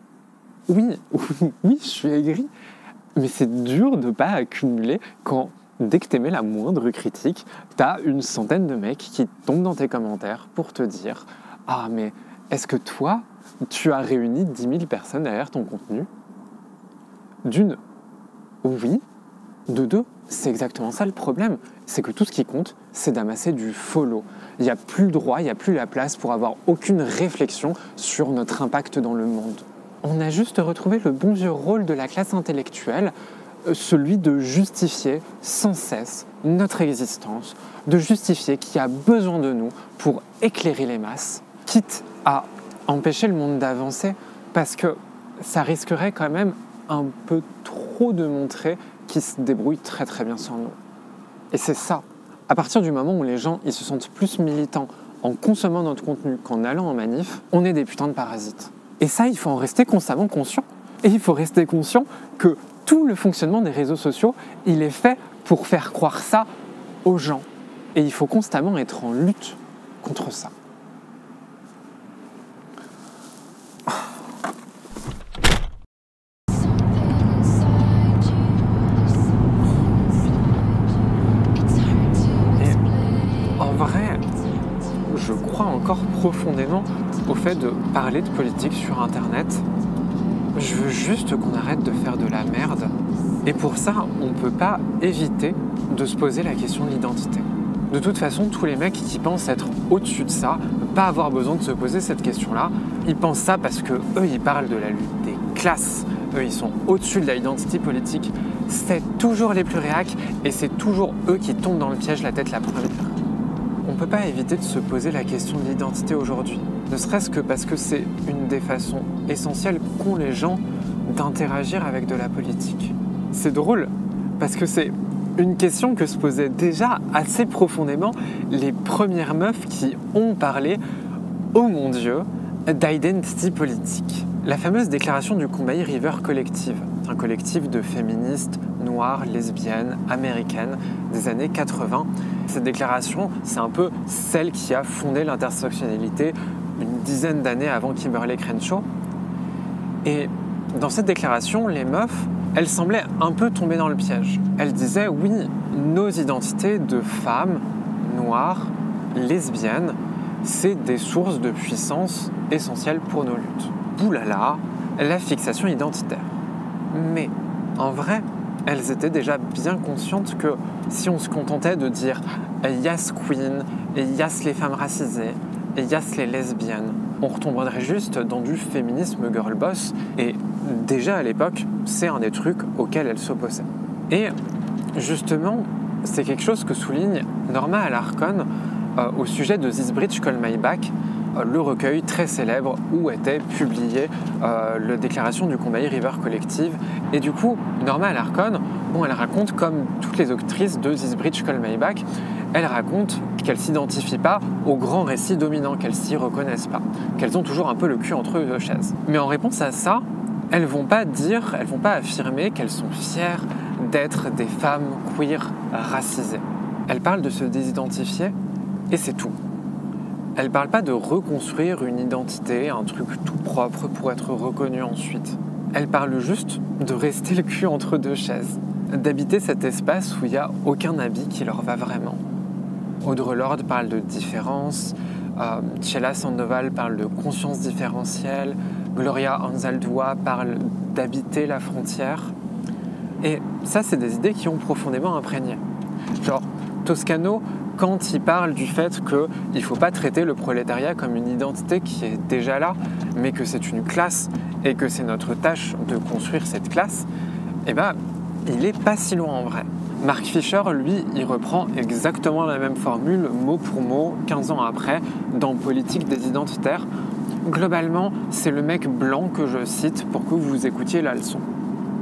oui, je suis aigri, mais c'est dur de pas accumuler quand, dès que t'émets la moindre critique, t'as une centaine de mecs qui tombent dans tes commentaires pour te dire « Ah, mais est-ce que toi, tu as réuni 10 000 personnes derrière ton contenu ?» D'une, oui. De deux, c'est exactement ça le problème. C'est que tout ce qui compte, c'est d'amasser du follow. Il n'y a plus le droit, il n'y a plus la place pour avoir aucune réflexion sur notre impact dans le monde. On a juste retrouvé le bon vieux rôle de la classe intellectuelle, celui de justifier sans cesse notre existence, de justifier qu'il y a besoin de nous pour éclairer les masses, quitte à empêcher le monde d'avancer, parce que ça risquerait quand même un peu trop de montrer qu'ils se débrouillent très très bien sans nous. Et c'est ça. À partir du moment où les gens ils se sentent plus militants en consommant notre contenu qu'en allant en manif, on est des putains de parasites. Et ça, il faut en rester constamment conscient. Et il faut rester conscient que tout le fonctionnement des réseaux sociaux, il est fait pour faire croire ça aux gens. Et il faut constamment être en lutte contre ça. Je crois encore profondément au fait de parler de politique sur Internet. Je veux juste qu'on arrête de faire de la merde. Et pour ça, on ne peut pas éviter de se poser la question de l'identité. De toute façon, tous les mecs qui pensent être au-dessus de ça, ne pas avoir besoin de se poser cette question-là, ils pensent ça parce que eux, ils parlent de la lutte des classes. Eux, ils sont au-dessus de l'identité politique. C'est toujours les plus réacs et c'est toujours eux qui tombent dans le piège la tête la première. On ne peut pas éviter de se poser la question de l'identité aujourd'hui, ne serait-ce que parce que c'est une des façons essentielles qu'ont les gens d'interagir avec de la politique. C'est drôle, parce que c'est une question que se posaient déjà assez profondément les premières meufs qui ont parlé, oh mon Dieu, d'identity politique. La fameuse déclaration du Combahee River Collective, un collectif de féministes noires, lesbiennes, américaines des années 80. Cette déclaration, c'est un peu celle qui a fondé l'intersectionnalité une dizaine d'années avant Kimberlé Crenshaw. Et dans cette déclaration, les meufs, elles semblaient un peu tomber dans le piège. Elles disaient, oui, nos identités de femmes, noires, lesbiennes, c'est des sources de puissance essentielles pour nos luttes. Oulala, la fixation identitaire. Mais, en vrai, elles étaient déjà bien conscientes que si on se contentait de dire « yes queen » et « yes les femmes racisées » et « yes les lesbiennes », on retomberait juste dans du féminisme girl boss et déjà à l'époque, c'est un des trucs auxquels elles s'opposaient. Et justement, c'est quelque chose que souligne Norma Alarcon au sujet de This Bridge Call My Back, le recueil très célèbre où était publiée la déclaration du Combahee River Collective. Et du coup, Norma Alarcon, elle raconte, comme toutes les autrices de This Bridge Call My Back, elle raconte qu'elles ne s'identifient pas au grand récit dominant, qu'elles ne s'y reconnaissent pas, qu'elles ont toujours un peu le cul entre deux chaises. Mais en réponse à ça, elles ne vont pas affirmer qu'elles sont fières d'être des femmes queer racisées. Elle parle de se désidentifier et c'est tout. Elle parle pas de reconstruire une identité, un truc tout propre pour être reconnu ensuite. Elle parle juste de rester le cul entre deux chaises, d'habiter cet espace où il n'y a aucun habit qui leur va vraiment. Audre Lorde parle de différence, Tchela Sandoval parle de conscience différentielle, Gloria Anzaldúa parle d'habiter la frontière. Et ça, c'est des idées qui ont profondément imprégné. Genre, Toscano, quand il parle du fait qu'il ne faut pas traiter le prolétariat comme une identité qui est déjà là, mais que c'est une classe et que c'est notre tâche de construire cette classe, eh ben, il n'est pas si loin en vrai. Mark Fisher, lui, il reprend exactement la même formule, mot pour mot, 15 ans après, dans Politique des identitaires. Globalement, c'est le mec blanc que je cite pour que vous écoutiez la leçon.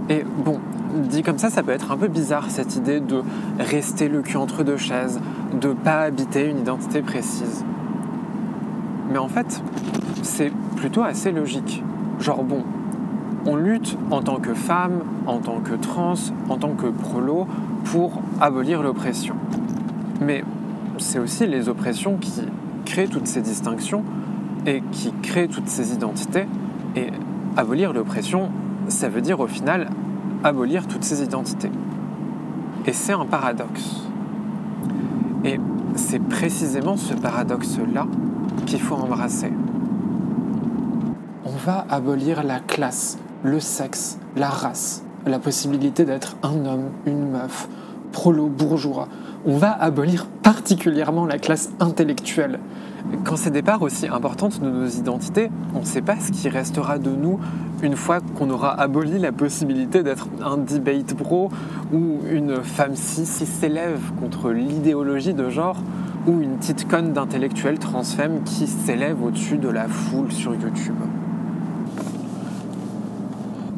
Et bon, dit comme ça peut être un peu bizarre, cette idée de rester le cul entre deux chaises, de ne pas habiter une identité précise. Mais en fait, c'est plutôt assez logique. Genre bon, on lutte en tant que femme, en tant que trans, en tant que prolo, pour abolir l'oppression. Mais c'est aussi les oppressions qui créent toutes ces distinctions et qui créent toutes ces identités. Et abolir l'oppression, ça veut dire au final abolir toutes ces identités. Et c'est un paradoxe. Et c'est précisément ce paradoxe-là qu'il faut embrasser. On va abolir la classe, le sexe, la race, la possibilité d'être un homme, une meuf, prolo, bourgeois. On va abolir particulièrement la classe intellectuelle. Quand c'est des parts aussi importantes de nos identités, on ne sait pas ce qui restera de nous une fois qu'on aura aboli la possibilité d'être un debate bro ou une femme cis qui s'élève contre l'idéologie de genre ou une petite conne d'intellectuel transfemme qui s'élève au-dessus de la foule sur YouTube.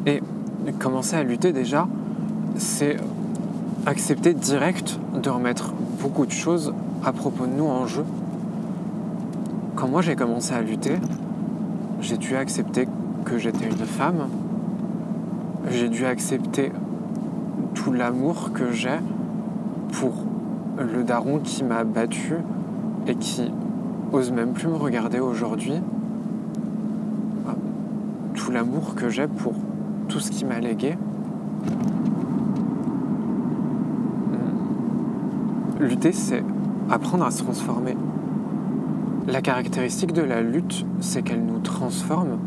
Et commencer à lutter déjà, c'est accepter direct de remettre beaucoup de choses à propos de nous en jeu. Quand moi j'ai commencé à lutter, j'ai dû accepter que j'étais une femme, j'ai dû accepter tout l'amour que j'ai pour le daron qui m'a battu et qui ose même plus me regarder aujourd'hui, tout l'amour que j'ai pour tout ce qui m'a légué. Lutter, c'est apprendre à se transformer. La caractéristique de la lutte, c'est qu'elle nous transforme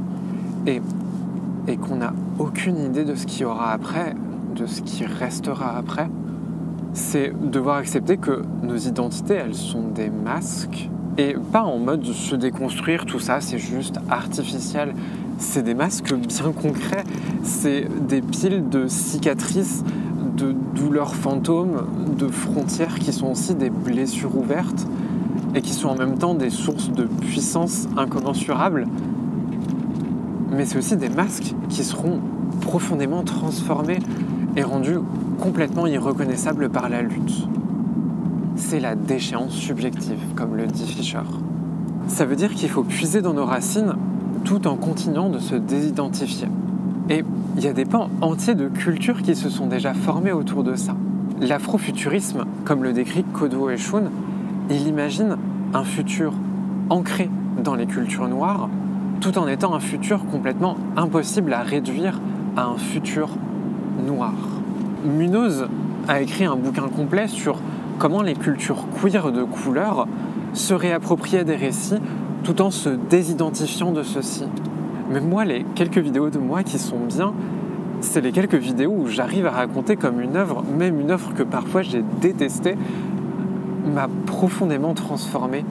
et qu'on n'a aucune idée de ce qu'il y aura après, de ce qui restera après. C'est devoir accepter que nos identités, elles sont des masques et pas en mode se déconstruire, tout ça, c'est juste artificiel. C'est des masques bien concrets, c'est des piles de cicatrices, de douleurs fantômes, de frontières qui sont aussi des blessures ouvertes et qui sont en même temps des sources de puissance incommensurables. Mais c'est aussi des masques qui seront profondément transformés et rendus complètement irreconnaissables par la lutte. C'est la déchéance subjective, comme le dit Fisher. Ça veut dire qu'il faut puiser dans nos racines tout en continuant de se désidentifier. Et il y a des pans entiers de cultures qui se sont déjà formés autour de ça. L'afrofuturisme, comme le décrit Kodo Eshun, il imagine un futur ancré dans les cultures noires, tout en étant un futur complètement impossible à réduire à un futur noir. Munoz a écrit un bouquin complet sur comment les cultures queer de couleur se réappropriaient des récits tout en se désidentifiant de ceux-ci. Mais moi, les quelques vidéos de moi qui sont bien, c'est les quelques vidéos où j'arrive à raconter comme une œuvre, même une œuvre que parfois j'ai détestée, m'a profondément transformé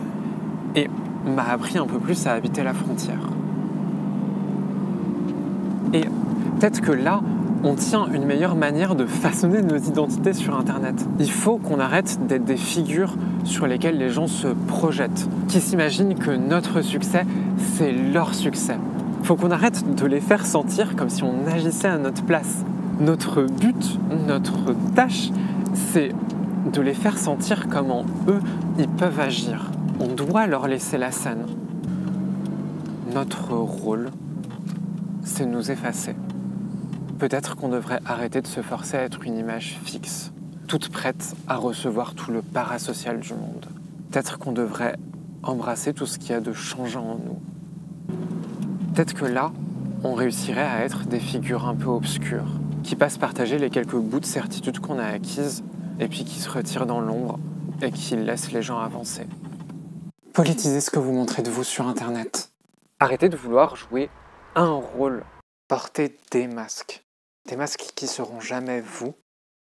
et m'a appris un peu plus à habiter la frontière. Et peut-être que là, on tient une meilleure manière de façonner nos identités sur Internet. Il faut qu'on arrête d'être des figures sur lesquelles les gens se projettent, qui s'imaginent que notre succès, c'est leur succès. Il faut qu'on arrête de les faire sentir comme si on agissait à notre place. Notre but, notre tâche, c'est de les faire sentir comment eux, ils peuvent agir. On doit leur laisser la scène. Notre rôle, c'est de nous effacer. Peut-être qu'on devrait arrêter de se forcer à être une image fixe. toutes prêtes à recevoir tout le parasocial du monde. Peut-être qu'on devrait embrasser tout ce qu'il y a de changeant en nous. Peut-être que là, on réussirait à être des figures un peu obscures, qui passent partager les quelques bouts de certitude qu'on a acquises, et puis qui se retirent dans l'ombre, et qui laissent les gens avancer. Politisez ce que vous montrez de vous sur Internet. Arrêtez de vouloir jouer un rôle. Portez des masques. Des masques qui seront jamais vous.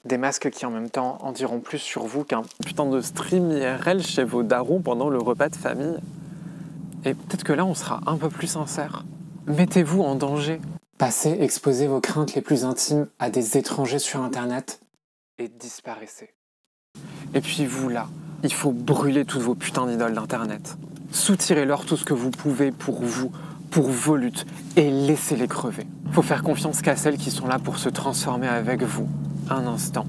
Des masques qui en même temps en diront plus sur vous qu'un putain de stream IRL chez vos darons pendant le repas de famille. Et peut-être que là on sera un peu plus sincère. Mettez-vous en danger. Passez, exposez vos craintes les plus intimes à des étrangers sur Internet et disparaissez. Et puis vous là, il faut brûler toutes vos putains d'idoles d'Internet. Soutirez-leur tout ce que vous pouvez pour vous, pour vos luttes, et laissez-les crever. Faut faire confiance qu'à celles qui sont là pour se transformer avec vous, un instant,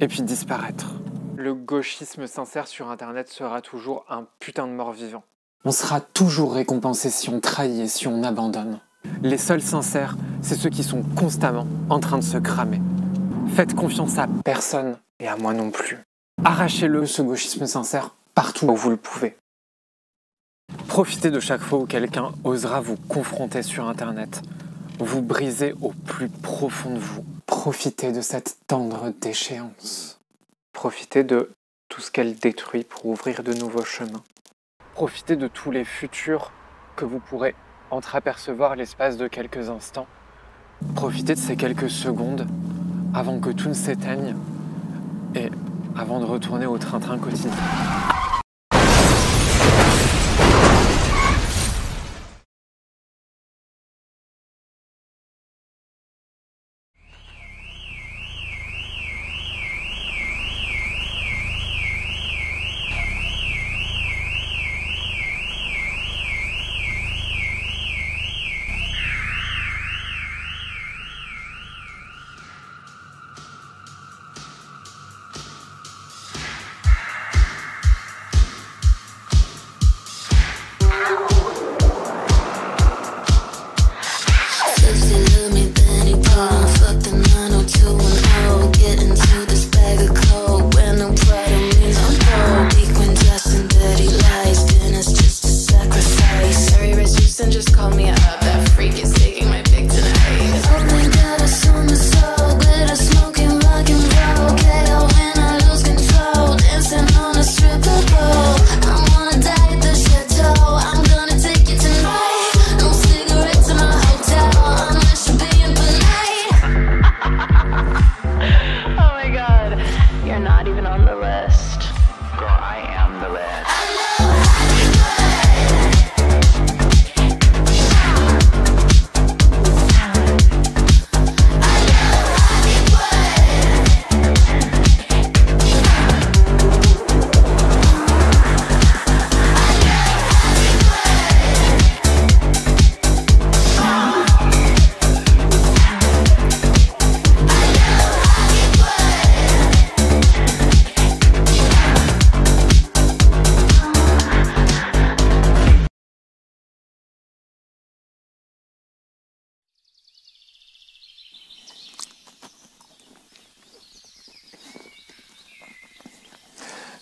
et puis disparaître. Le gauchisme sincère sur Internet sera toujours un putain de mort-vivant. On sera toujours récompensé si on trahit et si on abandonne. Les seuls sincères, c'est ceux qui sont constamment en train de se cramer. Faites confiance à personne, et à moi non plus. Arrachez-le, ce gauchisme sincère, partout où vous le pouvez. Profitez de chaque fois où quelqu'un osera vous confronter sur Internet. Vous brisez au plus profond de vous. Profitez de cette tendre déchéance. Profitez de tout ce qu'elle détruit pour ouvrir de nouveaux chemins. Profitez de tous les futurs que vous pourrez entreapercevoir l'espace de quelques instants. Profitez de ces quelques secondes avant que tout ne s'éteigne et avant de retourner au train-train quotidien.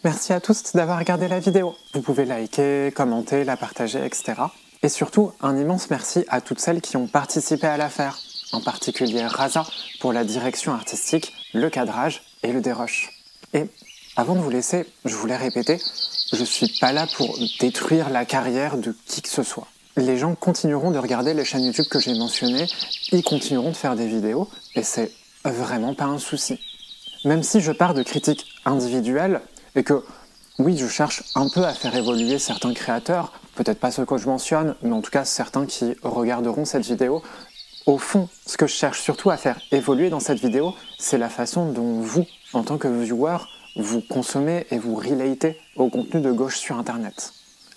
Merci à tous d'avoir regardé la vidéo. Vous pouvez liker, commenter, la partager, etc. Et surtout, un immense merci à toutes celles qui ont participé à l'affaire, en particulier Raza pour la direction artistique, le cadrage et le dérush. Et avant de vous laisser, je voulais répéter, je suis pas là pour détruire la carrière de qui que ce soit. Les gens continueront de regarder les chaînes YouTube que j'ai mentionnées, ils continueront de faire des vidéos, et c'est vraiment pas un souci. Même si je pars de critiques individuelles, et que, oui, je cherche un peu à faire évoluer certains créateurs, peut-être pas ceux que je mentionne, mais en tout cas certains qui regarderont cette vidéo. Au fond, ce que je cherche surtout à faire évoluer dans cette vidéo, c'est la façon dont vous, en tant que viewer, vous consommez et vous relatez au contenu de gauche sur Internet.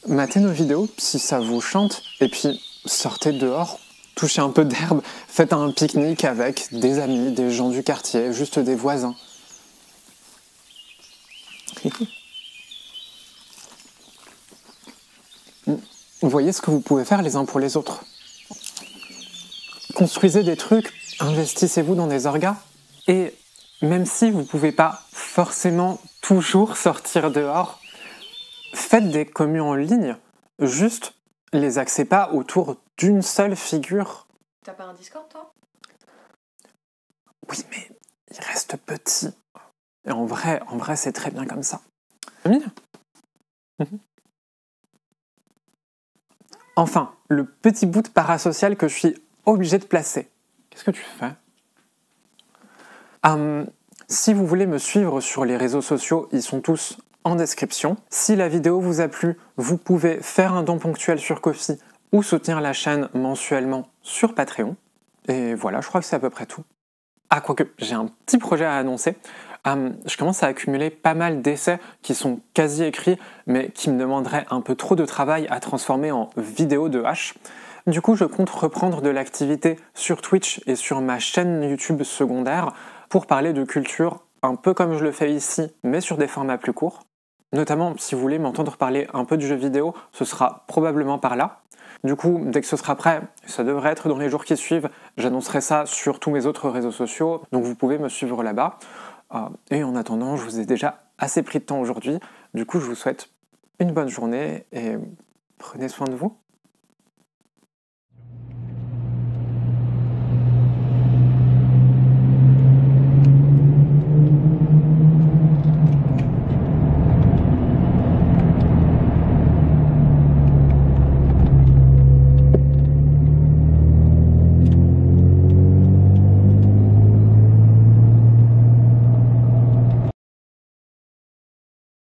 Matez nos vidéos si ça vous chante, et puis sortez dehors, touchez un peu d'herbe, faites un pique-nique avec des amis, des gens du quartier, juste des voisins. Voyez ce que vous pouvez faire les uns pour les autres. Construisez des trucs, investissez-vous dans des orgas, et même si vous ne pouvez pas forcément toujours sortir dehors. Faites des communs en ligne, juste les axez pas autour d'une seule figure. T'as pas un Discord, toi? Oui, mais il reste petit. Et en vrai, c'est très bien comme ça. Camille ? Enfin, le petit bout de parasocial que je suis obligé de placer. Qu'est-ce que tu fais ? Si vous voulez me suivre sur les réseaux sociaux, ils sont tous en description. Si la vidéo vous a plu, vous pouvez faire un don ponctuel sur Ko-fi ou soutenir la chaîne mensuellement sur Patreon. Et voilà, je crois que c'est à peu près tout. Ah, quoique, j'ai un petit projet à annoncer. Je commence à accumuler pas mal d'essais qui sont quasi écrits, mais qui me demanderaient un peu trop de travail à transformer en vidéo de H. Du coup, je compte reprendre de l'activité sur Twitch et sur ma chaîne YouTube secondaire pour parler de culture un peu comme je le fais ici, mais sur des formats plus courts. Notamment, si vous voulez m'entendre parler un peu du jeu vidéo, ce sera probablement par là. Du coup, dès que ce sera prêt, ça devrait être dans les jours qui suivent, j'annoncerai ça sur tous mes autres réseaux sociaux, donc vous pouvez me suivre là-bas. Et en attendant, je vous ai déjà assez pris de temps aujourd'hui, du coup je vous souhaite une bonne journée et prenez soin de vous.